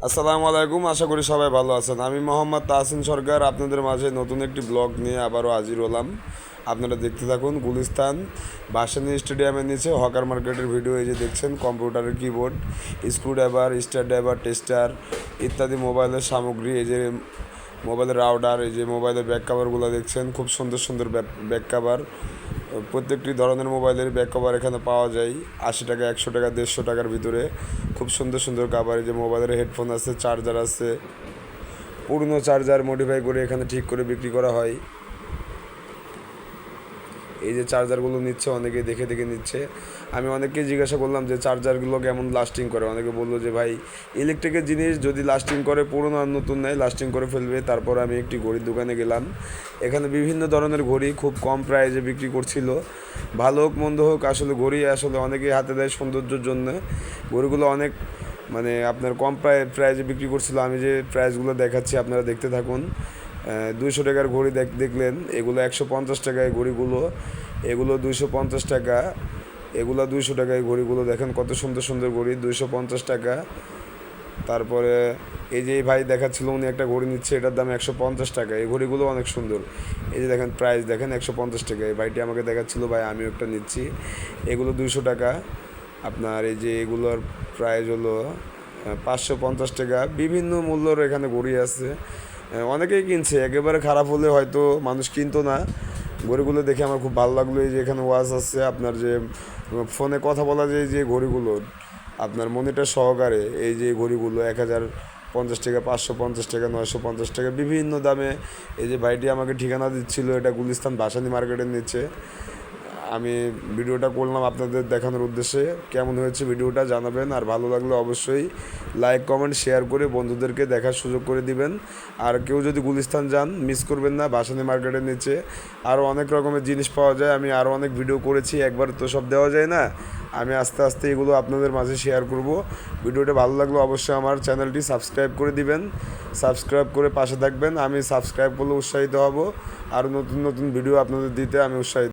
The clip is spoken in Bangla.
আসসালামু আলাইকুম, আশা করি সবাই ভালো আছেন। আমি মোহাম্মদ তাহসিন সরকার আপনাদের মাঝে নতুন একটি ব্লগ নিয়ে আবারও হাজির হলাম। আপনারা দেখতে থাকুন। গুলিস্তান ভাসানী স্টেডিয়ামের নিচে হকার মার্কেটের ভিডিও। এই যে দেখছেন কম্পিউটারের কিবোর্ড, স্ক্রুড্রাইভার, স্টার টেস্টার ইত্যাদি মোবাইলের সামগ্রী। এই যে মোবাইলের রাউটার, এই যে মোবাইলের ব্যাক কাভারগুলো দেখছেন, খুব সুন্দর সুন্দর ব্যাক কাভার। প্রত্যেকটি ধরনের মোবাইলের ব্যাক কভার এখানে পাওয়া যায় 80 টাকা, 100 টাকা, 150 টাকার ভিতরে। খুব সুন্দর সুন্দর কাভার। এই যে মোবাইলের হেডফোন আছে, চার্জার আছে, পুরনো চার্জার মডিফাই করে এখানে ঠিক করে বিক্রি করা হয়। এই যে চার্জারগুলো নিচ্ছে, অনেকে দেখে দেখে নিচ্ছে। আমি অনেককে জিজ্ঞাসা করলাম যে চার্জারগুলো কেমন লাস্টিং করে। অনেকে বললো যে ভাই, ইলেকট্রিকের জিনিস যদি লাস্টিং করে, পুরনো আর নতুন নেই, লাস্টিং করে ফেলবে। তারপর আমি একটি ঘড়ির দোকানে গেলাম। এখানে বিভিন্ন ধরনের ঘড়ি খুব কম প্রাইসে বিক্রি করছিল। ভালো হোক মন্দ হোক, আসলে ঘড়ি আসলে অনেকেই হাতে দেয় সৌন্দর্যের জন্য। ঘড়িগুলো অনেক আপনার কম প্রাইসে বিক্রি করছিল। আমি যে প্রাইসগুলো দেখাচ্ছি আপনারা দেখতে থাকুন। 200 টাকার ঘড়ি দেখলেন, এগুলো 150 টাকায় ঘড়িগুলো, এগুলো 250 টাকা, এগুলো 200 টাকায় ঘড়িগুলো। দেখেন কত সুন্দর সুন্দর ঘড়ি, 250 টাকা। তারপরে এই যে ভাই দেখাচ্ছিল, উনি একটা ঘড়ি নিচ্ছে, এটার দাম 150 টাকা। এই ঘড়িগুলো অনেক সুন্দর। এই যে দেখেন প্রাইস দেখেন, 150 টাকা। এই ভাইটি আমাকে দেখাচ্ছিল, ভাই আমিও একটা নিচ্ছি। এগুলো 200 টাকা। আপনার এই যে এগুলোর প্রাইস হলো 550 টাকা। বিভিন্ন মূল্যর এখানে ঘড়ি আছে। অনেকেই কিনছে, একেবারে খারাপ হলে হয়তো মানুষ কিনতো না। ঘড়িগুলো দেখে আমার খুব ভালো লাগলো। এই যে এখানে ওয়াচ আছে, আপনার যে ফোনে কথা বলা যায় যে ঘড়িগুলো, আপনার মনিটর সহকারে। এই যে ঘড়িগুলো 1050 টাকা, 550 টাকা, 950 টাকা, বিভিন্ন দামে। এই যে ভাইটি আমাকে ঠিকানা দিচ্ছিল, এটা গুলিস্তান ভাসানী মার্কেটের নিচে। আমি ভিডিওটা করলাম আপনাদের দেখানোর উদ্দেশ্যে। কেমন হয়েছে ভিডিওটা জানাবেন, আর ভালো লাগলে অবশ্যই লাইক কমেন্ট শেয়ার করে বন্ধুদেরকে দেখার সুযোগ করে দিবেন। আর কেউ যদি গুলিস্তান যান, মিস করবেন না। ভাসানী মার্কেটের নিচে আরও অনেক রকমের জিনিস পাওয়া যায়। আমি আরও অনেক ভিডিও করেছি, একবার তো সব দেওয়া যায় না। আমি আস্তে আস্তে এগুলো আপনাদের মাঝে শেয়ার করব। ভিডিওটা ভালো লাগলে অবশ্যই আমার চ্যানেলটি সাবস্ক্রাইব করে দিবেন, সাবস্ক্রাইব করে পাশে থাকবেন। আমি সাবস্ক্রাইব করলে উৎসাহিত হব, আর নতুন নতুন ভিডিও আপনাদের দিতে আমি উৎসাহিত।